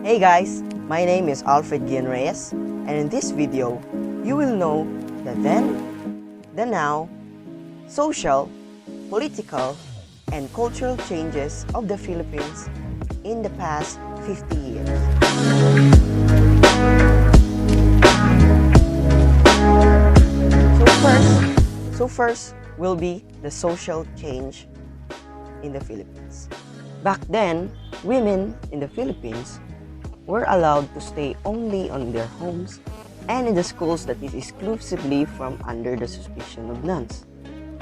Hey guys, my name is Alfred Gian Reyes, and in this video, you will know the then, the now, social, political, and cultural changes of the Philippines in the past 50 years. So first will be the social change in the Philippines. Back then, women in the Philippines were allowed to stay only on their homes and in the schools that is exclusively from under the suspicion of nuns.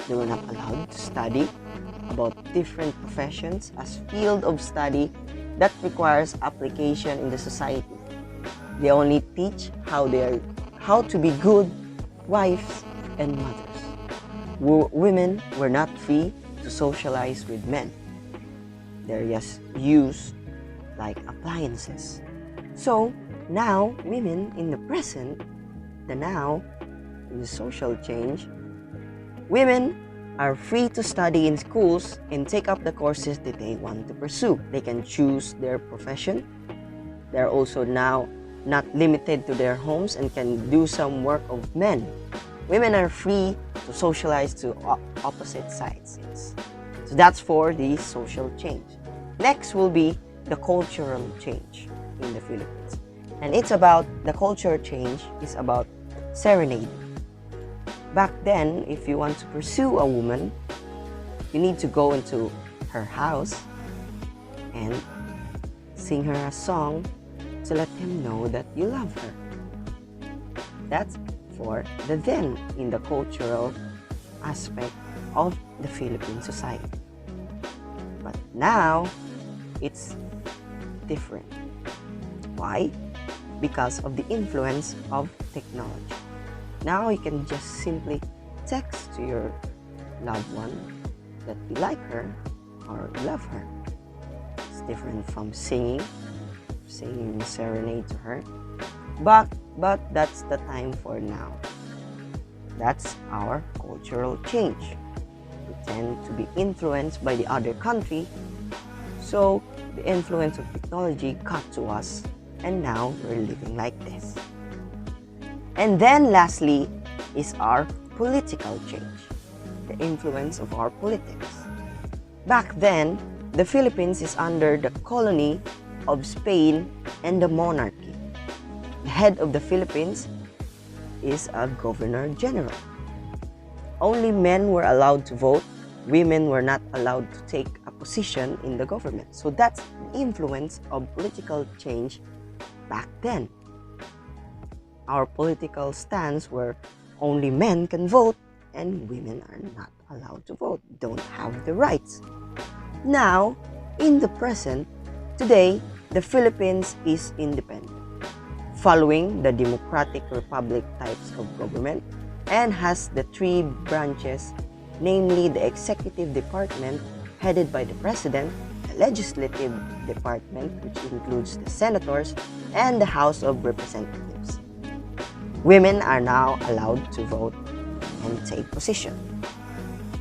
They were not allowed to study about different professions as field of study that requires application in the society. They only teach how to be good wives and mothers. Women were not free to socialize with men. They're just used like appliances. So now women in the present, the now, in the social change, women are free to study in schools and take up the courses that they want to pursue. They can choose their profession. They're also now not limited to their homes and can do some work of men. Women are free to socialize to opposite sides. So that's for the social change. Next will be the cultural change in the Philippines. And it's about, the culture change is about serenade. Back then, if you want to pursue a woman, you need to go into her house and sing her a song to let him know that you love her. That's for the then in the cultural aspect of the Philippine society. But now, it's different. Why? Because of the influence of technology. Now you can just simply text to your loved one that you like her or love her. It's different from singing serenade to her. But that's the time for now. That's our cultural change. We tend to be influenced by the other country, so the influence of technology got to us, and now we're living like this. And then lastly is our political change, the influence of our politics. Back then, the Philippines is under the colony of Spain and the monarchy. The head of the Philippines is a governor-general. Only men were allowed to vote. Women were not allowed to take a position in the government. So that's the influence of political change back then. Our political stance were only men can vote and women are not allowed to vote, don't have the rights. Now, in the present, today, the Philippines is independent, following the democratic republic types of government, and has the three branches, namely the executive department headed by the president, the legislative department, which includes the senators, and the House of Representatives. Women are now allowed to vote and take position.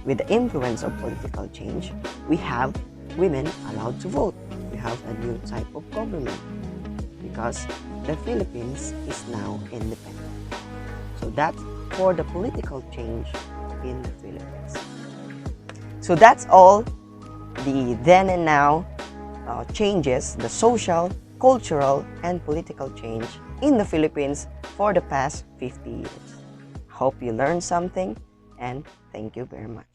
With the influence of political change, we have women allowed to vote. We have a new type of government because the Philippines is now independent. So that's for the political change in the Philippines. So that's all the then and now changes, the social, cultural, and political change in the Philippines for the past 50 years. Hope you learned something, and thank you very much.